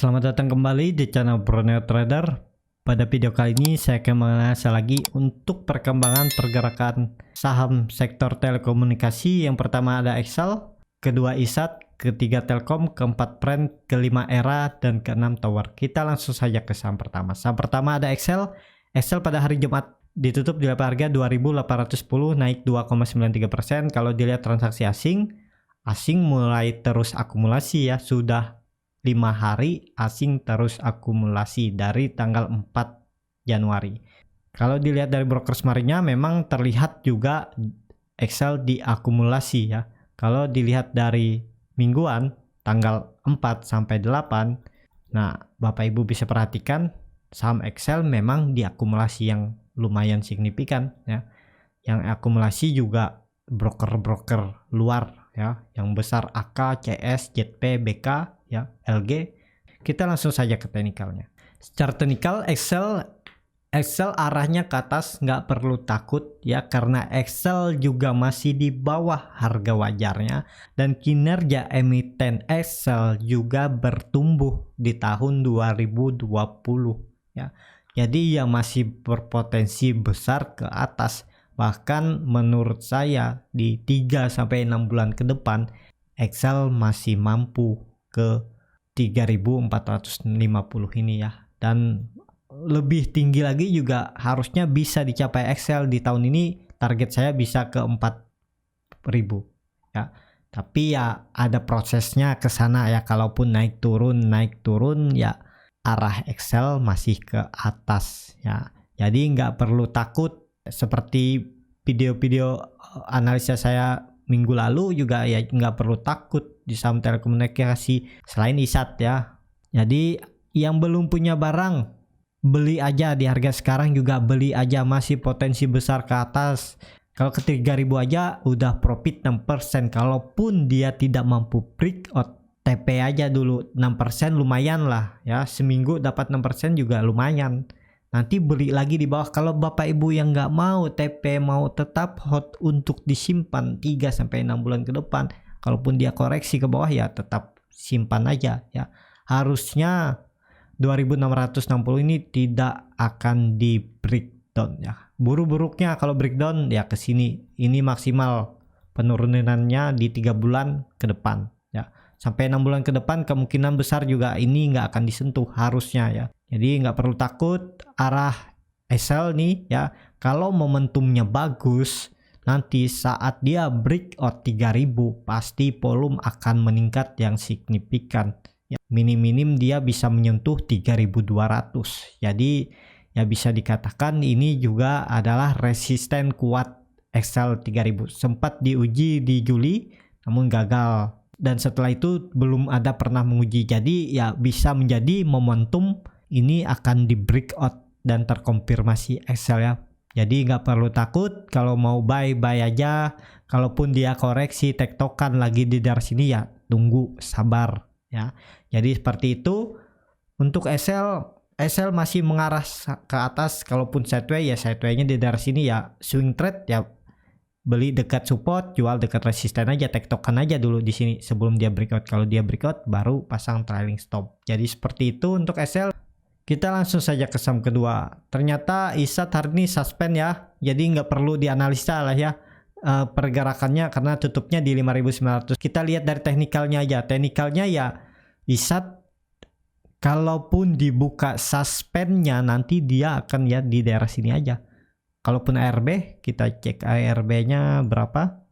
Selamat datang kembali di channel Borneo Trader. Pada video kali ini saya akan menganalisa lagi untuk perkembangan pergerakan saham sektor telekomunikasi. Yang pertama ada Excel, kedua ISAT, ketiga Telkom, keempat Prime, kelima Era, dan keenam Tower. Kita langsung saja ke saham pertama. Saham pertama ada Excel. Excel pada hari Jumat ditutup di harga 2.810, naik 2,93%. Kalau dilihat transaksi asing mulai terus akumulasi ya, sudah 5 hari asing terus akumulasi dari tanggal 4 Januari. Kalau dilihat dari broker smarinya memang terlihat juga Excel diakumulasi ya. Kalau dilihat dari mingguan tanggal 4 sampai 8, nah Bapak Ibu bisa perhatikan saham Excel memang diakumulasi yang lumayan signifikan ya. Yang akumulasi juga broker-broker luar ya, yang besar AK, CS, ZP, BK ya, LG. Kita langsung saja ke teknikalnya. Secara teknikal Excel arahnya ke atas, nggak perlu takut ya, karena Excel juga masih di bawah harga wajarnya dan kinerja emiten Excel juga bertumbuh di tahun 2020 ya. Jadi ya masih berpotensi besar ke atas. Bahkan menurut saya di 3-6 bulan ke depan Excel masih mampu ke 3.450 ini ya, dan lebih tinggi lagi juga harusnya bisa dicapai Excel di tahun ini. Target saya bisa ke 4.000 ya, tapi ya ada prosesnya ke sana ya. Kalaupun naik turun ya arah Excel masih ke atas ya, jadi nggak perlu takut. Seperti video-video analisa saya minggu lalu juga ya, nggak perlu takut di saham telekomunikasi selain ISAT ya. Jadi yang belum punya barang beli aja di harga sekarang, juga beli aja, masih potensi besar ke atas. Kalau ke 3.000 aja udah profit 6%. Kalaupun dia tidak mampu breakout, TP aja dulu 6%, lumayan lah ya. Seminggu dapat 6% juga lumayan. Nanti beli lagi di bawah. Kalau Bapak Ibu yang nggak mau TP, mau tetap hot untuk disimpan 3-6 bulan ke depan, kalaupun dia koreksi ke bawah ya tetap simpan aja ya. Harusnya 2660 ini tidak akan di breakdown ya. Buruk-buruknya kalau breakdown ya ke sini. Ini maksimal penurunannya di 3 bulan ke depan ya. Sampai 6 bulan ke depan kemungkinan besar juga ini nggak akan disentuh harusnya ya. Jadi nggak perlu takut arah Excel nih ya. Kalau momentumnya bagus, nanti saat dia breakout 3.000 pasti volume akan meningkat yang signifikan ya. Minim-minim dia bisa menyentuh 3.200. Jadi ya bisa dikatakan ini juga adalah resisten kuat Excel 3.000. Sempat diuji di Juli namun gagal. Dan setelah itu belum ada pernah menguji. Jadi ya bisa menjadi momentum ini akan di breakout dan terkonfirmasi Excel ya. Jadi nggak perlu takut. Kalau mau buy aja. Kalaupun dia koreksi tektokan lagi di daerah sini ya tunggu, sabar ya. Jadi seperti itu untuk Excel masih mengarah ke atas. Kalaupun sideway ya sideway-nya di daerah sini ya swing trade ya, beli dekat support, jual dekat resisten aja, tektokan aja dulu di sini sebelum dia breakout. Kalau dia breakout baru pasang trailing stop. Jadi seperti itu untuk Excel. Kita langsung saja ke saham kedua. Ternyata ISAT hari ini suspend ya. Jadi nggak perlu dianalisa lah ya pergerakannya karena tutupnya di 5.900. Kita lihat dari teknikalnya aja. Teknikalnya ya ISAT kalaupun dibuka suspendnya nanti dia akan ya di daerah sini aja. Kalaupun ARB, kita cek ARB-nya berapa?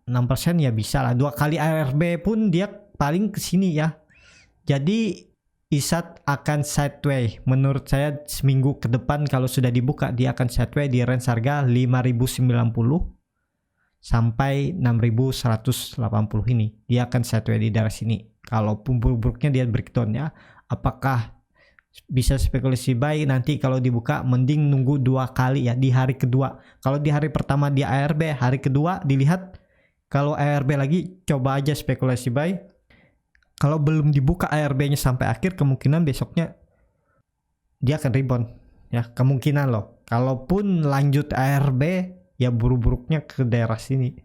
6% ya bisa lah. 2 kali ARB pun dia paling ke sini ya. Jadi ISAT akan sideways. Menurut saya seminggu ke depan kalau sudah dibuka dia akan sideways di range harga 5.090 sampai 6.180 ini. Dia akan sideways di daerah sini. Kalaupun buruk-buruknya dia breakdown ya. Apakah bisa spekulasi buy nanti? Kalau dibuka mending nunggu 2 kali ya di hari kedua. Kalau di hari pertama dia ARB, hari kedua dilihat kalau ARB lagi coba aja spekulasi buy. Kalau belum dibuka ARB-nya sampai akhir, kemungkinan besoknya dia akan rebound ya, kemungkinan loh. Kalaupun lanjut ARB ya buruk-buruknya ke daerah sini.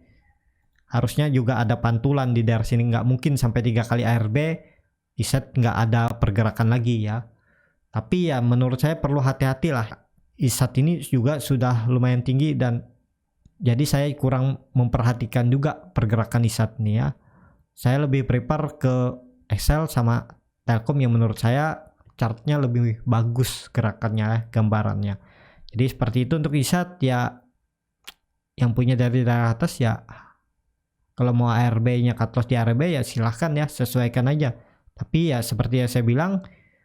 Harusnya juga ada pantulan di daerah sini, nggak mungkin sampai 3 kali ARB ISAT nggak ada pergerakan lagi ya. Tapi ya menurut saya perlu hati-hati lah. ISAT ini juga sudah lumayan tinggi dan jadi saya kurang memperhatikan juga pergerakan ISAT nih ya. Saya lebih prefer ke Excel sama Telkom yang menurut saya chartnya lebih bagus gerakannya, gambarannya. Jadi seperti itu untuk ISAT ya. Yang punya dari daerah atas ya, kalau mau ARB-nya cut loss di ARB ya silahkan ya, sesuaikan aja. Tapi ya seperti yang saya bilang,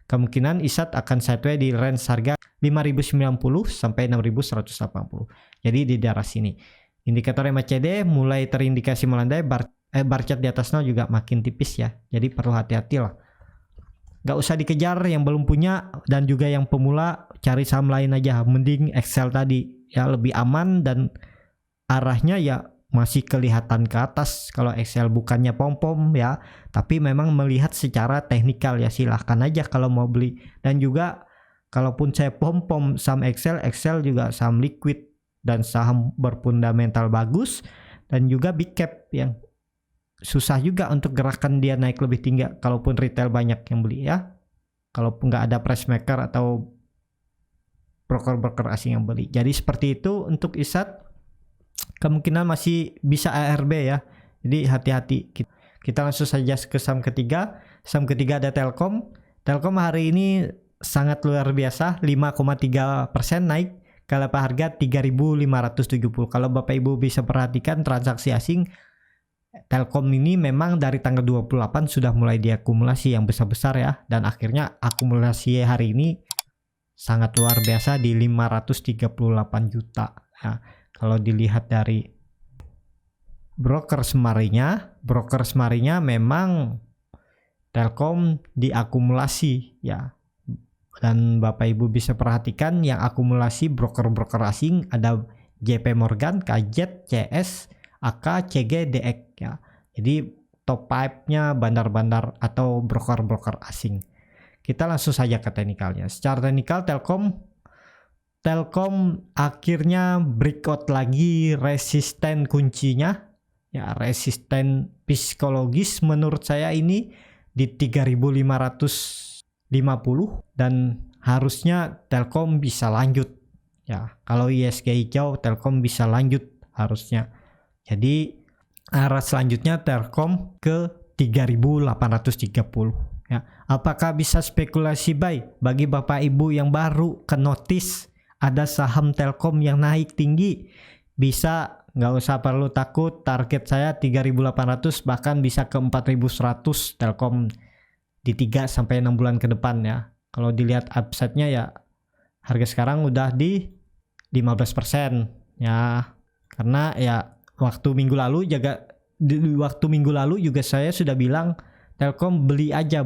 kemungkinan ISAT akan sideways di range harga 5.090 sampai 6.180. Jadi di daerah sini. Indikator MACD mulai terindikasi melandai, bar chart di atas 0 juga makin tipis ya. Jadi perlu hati-hati lah. Gak usah dikejar yang belum punya, dan juga yang pemula cari saham lain aja. Mending Excel tadi ya, lebih aman dan arahnya ya masih kelihatan ke atas. Kalau Excel bukannya pom-pom ya, tapi memang melihat secara teknikal ya, silahkan aja kalau mau beli. Dan juga kalaupun saya pom-pom saham Excel juga saham liquid dan saham berfundamental bagus, dan juga big cap yang susah juga untuk gerakan dia naik lebih tinggi kalaupun retail banyak yang beli ya. Kalaupun nggak ada price maker atau broker-broker asing yang beli. Jadi seperti itu untuk ISAT. Kemungkinan masih bisa ARB ya. Jadi hati-hati. Kita langsung saja ke saham ketiga. Saham ketiga ada Telkom. Telkom hari ini sangat luar biasa, 5,3% naik ke level harga 3.570. Kalau Bapak Ibu bisa perhatikan transaksi asing Telkom ini memang dari tanggal 28 sudah mulai diakumulasi yang besar-besar ya, dan akhirnya akumulasi hari ini sangat luar biasa di 538 juta ya. Kalau dilihat dari broker semarinya memang Telkom diakumulasi ya. Dan Bapak Ibu bisa perhatikan yang akumulasi broker-broker asing ada JP Morgan, KZ, CS, AK, CG, DX ya. Jadi top 5-nya bandar-bandar atau broker-broker asing. Kita langsung saja ke teknikalnya. Secara teknikal Telkom akhirnya breakout lagi resisten kuncinya ya, resisten psikologis menurut saya ini di 3.550, dan harusnya Telkom bisa lanjut ya. Kalau ISG hijau Telkom bisa lanjut harusnya. Jadi arah selanjutnya Telkom ke 3.830 ya. Apakah bisa spekulasi buy bagi Bapak Ibu yang baru ke notice ada saham Telkom yang naik tinggi? Bisa, nggak usah perlu takut. Target saya 3.800, bahkan bisa ke 4.100 Telkom di 3-6 bulan ke depan ya. Kalau dilihat upside-nya ya, harga sekarang udah di 15% ya. Karena ya waktu minggu lalu juga saya sudah bilang Telkom beli aja.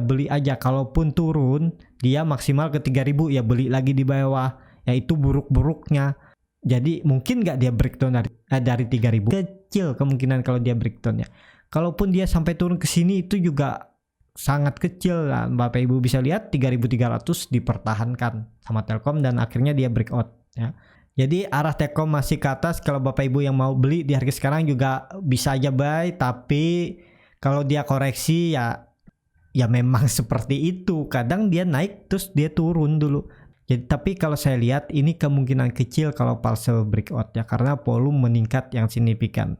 Kalaupun turun dia maksimal ke 3.000 ya, beli lagi di bawah. Yaitu buruk-buruknya. Jadi mungkin nggak dia breakdown dari 3.000. Kecil kemungkinan kalau dia breakdown ya. Kalaupun dia sampai turun ke sini itu juga sangat kecil lah. Bapak Ibu bisa lihat 3.300 dipertahankan sama Telkom dan akhirnya dia breakout ya. Jadi arah Telkom masih ke atas. Kalau Bapak Ibu yang mau beli di harga sekarang juga bisa aja buy. Tapi kalau dia koreksi ya memang seperti itu. Kadang dia naik terus dia turun dulu. Jadi, tapi kalau saya lihat ini kemungkinan kecil kalau partial breakout ya, karena volume meningkat yang signifikan.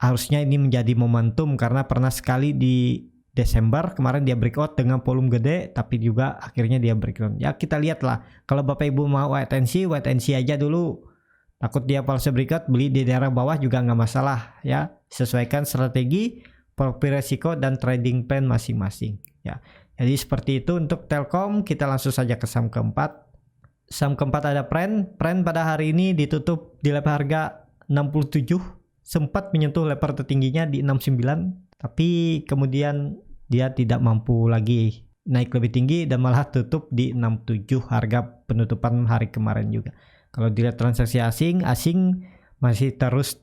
Harusnya ini menjadi momentum karena pernah sekali di Desember kemarin dia breakout dengan volume gede, tapi juga akhirnya dia breakdown. Ya kita lihatlah. Kalau Bapak Ibu mau wait and see aja dulu. Takut dia partial breakout, beli di daerah bawah juga nggak masalah ya. Sesuaikan strategi, profil resiko dan trading plan masing-masing ya. Jadi seperti itu untuk Telkom. Kita langsung saja ke saham keempat. Saham keempat ada Pren. Pren pada hari ini ditutup di level harga 67. Sempat menyentuh level tertingginya di 69. Tapi kemudian dia tidak mampu lagi naik lebih tinggi dan malah tutup di 67 harga penutupan hari kemarin juga. Kalau dilihat transaksi asing masih terus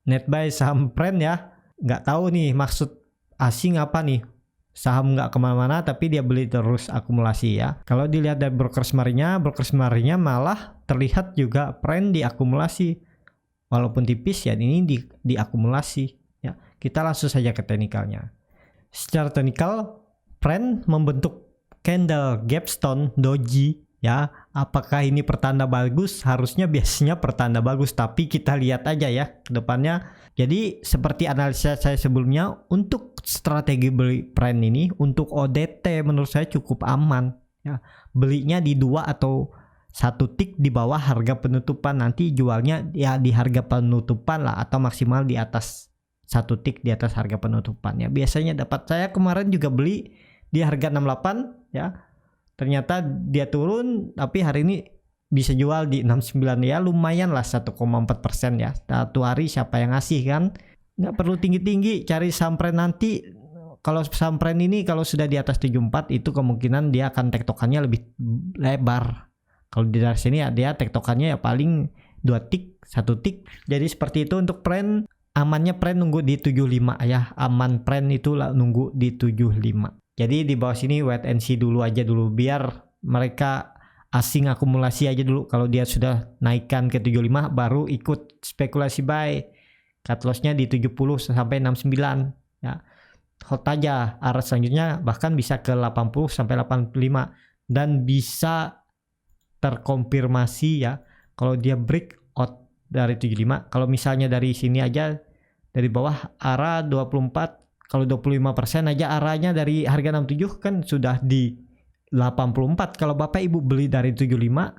net buy saham Pren ya. Nggak tahu nih maksud asing apa nih. Saham nggak kemana-mana tapi dia beli terus akumulasi ya. Kalau dilihat dari broker semarinya malah terlihat juga Pren diakumulasi. Walaupun tipis ya, ini diakumulasi ya. Kita langsung saja ke teknikalnya. Secara teknikal Friend membentuk candle gapstone doji ya. Apakah ini pertanda bagus? Harusnya biasanya pertanda bagus, tapi kita lihat aja ya ke depannya. Jadi seperti analisa saya sebelumnya, untuk strategi beli Friend ini untuk ODT menurut saya cukup aman ya. Belinya di 2 atau 1 tick di bawah harga penutupan, nanti jualnya ya di harga penutupan lah, atau maksimal di atas 1 tick di atas harga penutupan ya. Biasanya dapat, saya kemarin juga beli di harga 68 ya. Ternyata dia turun, tapi hari ini bisa jual di 69 ya, lumayan lah 1,4% ya. Satu hari siapa yang ngasih kan? Nggak perlu tinggi-tinggi, cari saham Friend nanti. Kalau saham Friend ini kalau sudah di atas 74 itu kemungkinan dia akan tektokannya lebih lebar. Kalau di dari sini ya dia tektokannya ya paling 2 tick, 1 tick. Jadi seperti itu untuk Friend. Amannya Friend nunggu di 75 ya. Aman Friend itu lah nunggu di 75. Jadi di bawah sini wait and see dulu aja dulu, biar mereka asing akumulasi aja dulu. Kalau dia sudah naikkan ke 75 baru ikut spekulasi buy. Cut loss-nya di 70 sampai 69 ya. Hold aja, arah selanjutnya bahkan bisa ke 80 sampai 85 dan bisa terkonfirmasi ya kalau dia break out dari 75. Kalau misalnya dari sini aja dari bawah arah 24, kalau 25% aja arahnya dari harga 67 kan sudah di 84. Kalau Bapak Ibu beli dari 75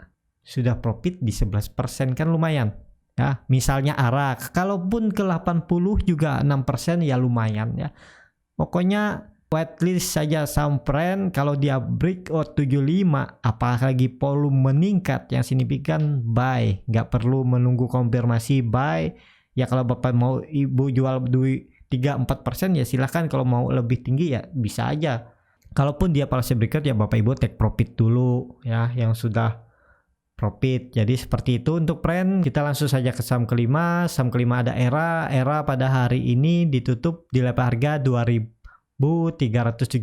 sudah profit di 11% kan lumayan. Ya, misalnya arah kalaupun ke 80 juga 6% ya lumayan ya. Pokoknya whitelist saja saham Friend. Kalau dia breakout 75 apalagi volume meningkat yang signifikan, buy. Nggak perlu menunggu konfirmasi, buy. Ya kalau Bapak mau Ibu jual duit 3-4% ya silahkan. Kalau mau lebih tinggi ya bisa aja. Kalaupun dia palsu breakout ya Bapak Ibu take profit dulu ya yang sudah profit. Jadi seperti itu untuk Friend. Kita langsung saja ke saham kelima. Saham kelima ada ERA. ERA pada hari ini ditutup di level harga 2.370,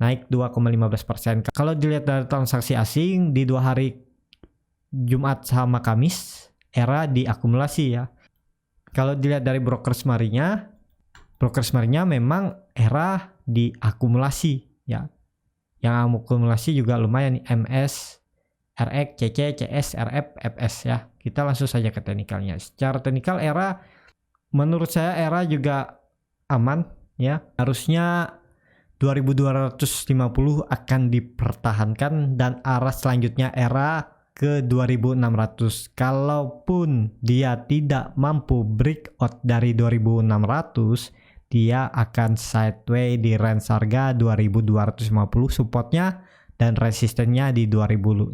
naik 2,15%. Kalau dilihat dari transaksi asing di 2 hari Jumat sama Kamis, ERA diakumulasi ya. Kalau dilihat dari broker semarinya memang ERA diakumulasi ya. Yang akumulasi juga lumayan nih, MS, RX, CC, CS, RF, FS ya. Kita langsung saja ke teknikalnya. Secara teknikal ERA menurut saya ERA juga aman ya. Harusnya 2250 akan dipertahankan dan arah selanjutnya ERA ke 2600. Kalaupun dia tidak mampu breakout dari 2600, dia akan sideways di range harga 2250 supportnya dan resistennya di 2600.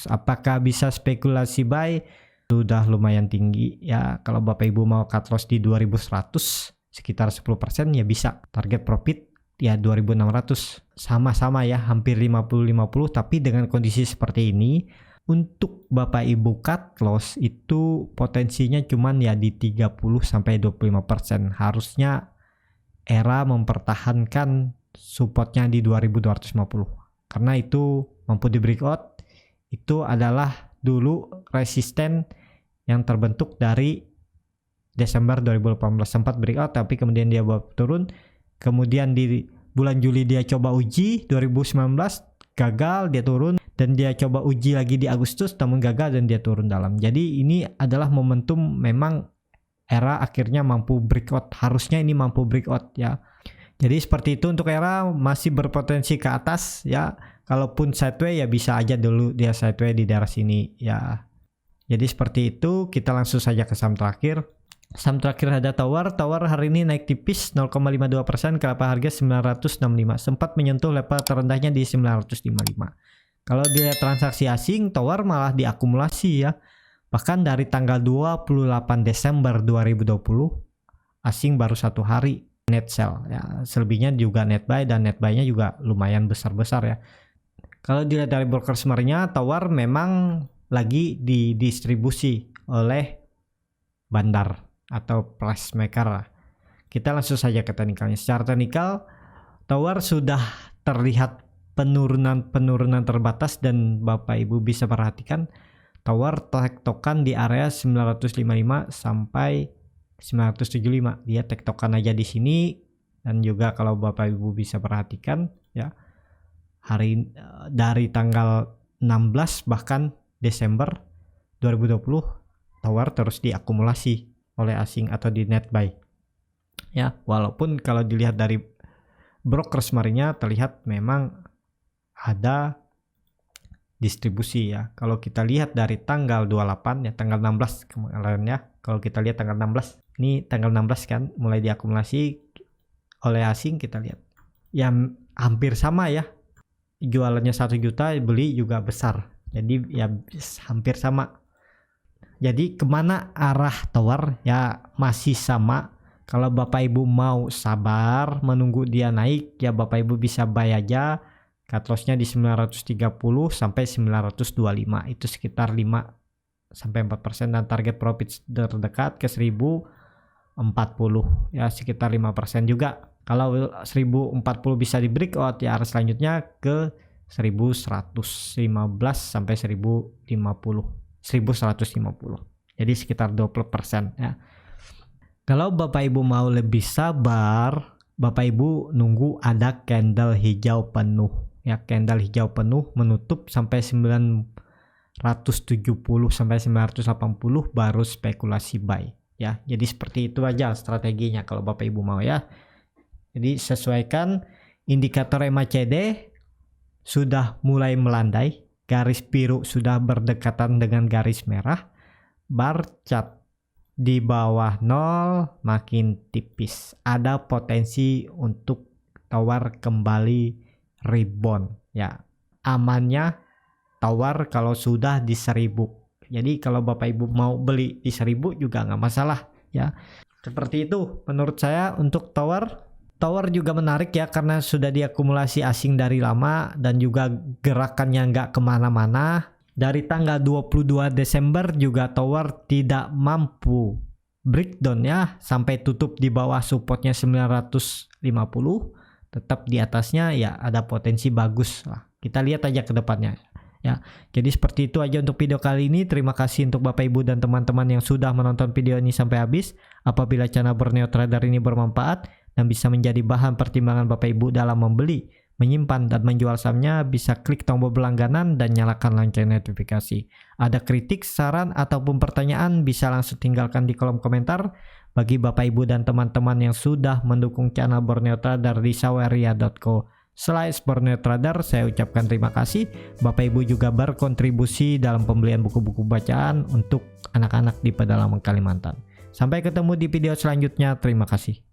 Apakah bisa spekulasi buy? Sudah lumayan tinggi ya. Kalau Bapak Ibu mau cut loss di 2100 sekitar 10% ya bisa. Target profit ya 2600. Sama-sama ya, hampir 50-50, tapi dengan kondisi seperti ini untuk Bapak Ibu cut loss itu potensinya cuman ya di 30 sampai 25%. Harusnya ERA mempertahankan supportnya di 2250. Karena itu mampu di breakout, itu adalah dulu resisten yang terbentuk dari Desember 2018. Sempat breakout tapi kemudian dia turun. Kemudian di bulan Juli dia coba uji 2019, gagal, dia turun, dan dia coba uji lagi di Agustus namun gagal dan dia turun dalam. Jadi ini adalah momentum, memang ERA akhirnya mampu breakout. Harusnya ini mampu breakout ya. Jadi seperti itu untuk ERA, masih berpotensi ke atas ya. Kalaupun sideways ya bisa aja dulu dia sideways di daerah sini ya. Jadi seperti itu. Kita langsung saja ke saham terakhir. Saham terakhir ada Tower. Tower hari ini naik tipis 0,52% ke level harga 965. Sempat menyentuh level terendahnya di 955. Kalau dilihat transaksi asing, Tower malah diakumulasi ya. Bahkan dari tanggal 28 Desember 2020, asing baru 1 hari net sell ya. Selebihnya juga net buy, dan net buy-nya juga lumayan besar-besar ya. Kalau dilihat dari broker smart-nya, Tower memang lagi didistribusi oleh bandar atau price maker. Kita langsung saja ke teknikalnya. Secara teknikal, Tower sudah terlihat penurunan terbatas, dan Bapak Ibu bisa perhatikan Tower tektokan di area 955 sampai 975. Dia tektokan aja di sini Dan juga kalau Bapak Ibu bisa perhatikan ya, dari tanggal 16 bahkan Desember 2020 tower terus diakumulasi oleh asing atau di net buy. Ya, walaupun kalau dilihat dari broker summary-nya terlihat memang ada distribusi ya. Kalau kita lihat dari tanggal 28 ya, tanggal 16 kemarin ya. Kalau kita lihat tanggal 16, ini tanggal 16 kan mulai diakumulasi oleh asing, kita lihat. Ya hampir sama ya. Jualannya 1 juta, beli juga besar. Jadi ya hampir sama. Jadi kemana arah tower ya masih sama. Kalau Bapak Ibu mau sabar menunggu dia naik ya, Bapak Ibu bisa buy aja. Cut loss-nya di 930 sampai 925, itu sekitar 5 sampai 4%, dan target profit terdekat ke 1040 ya, sekitar 5% juga. Kalau 1040 bisa di breakout ya, arah selanjutnya ke 1115 sampai 1150. Jadi sekitar 20% ya. Kalau Bapak Ibu mau lebih sabar, Bapak Ibu nunggu ada candle hijau penuh ya, candle hijau penuh menutup sampai 970 sampai 980 baru spekulasi buy ya. Jadi seperti itu aja strateginya kalau Bapak Ibu mau ya. Jadi sesuaikan indikator MACD sudah mulai melandai, garis biru sudah berdekatan dengan garis merah, bar chart di bawah 0 makin tipis, ada potensi untuk tower kembali rebound ya. Amannya tower kalau sudah di 1000. Jadi kalau Bapak Ibu mau beli di 1000 juga nggak masalah ya. Seperti itu menurut saya untuk tower. Tower juga menarik ya karena sudah diakumulasi asing dari lama dan juga gerakannya nggak kemana-mana. Dari tanggal 22 Desember juga tower tidak mampu breakdown ya, sampai tutup di bawah supportnya 950, tetap di atasnya ya ada potensi bagus lah. Kita lihat aja ke depannya ya. Jadi seperti itu aja untuk video kali ini. Terima kasih untuk Bapak Ibu dan teman-teman yang sudah menonton video ini sampai habis. Apabila channel Borneo Trader ini bermanfaat dan bisa menjadi bahan pertimbangan Bapak Ibu dalam membeli, menyimpan, dan menjual sahamnya, bisa klik tombol berlangganan dan nyalakan lonceng notifikasi. Ada kritik, saran, ataupun pertanyaan bisa langsung tinggalkan di kolom komentar. Bagi Bapak Ibu dan teman-teman yang sudah mendukung channel Borneo Trader di saweria.co/Borneo Trader, saya ucapkan terima kasih. Bapak Ibu juga berkontribusi dalam pembelian buku-buku bacaan untuk anak-anak di pedalaman Kalimantan. Sampai ketemu di video selanjutnya. Terima kasih.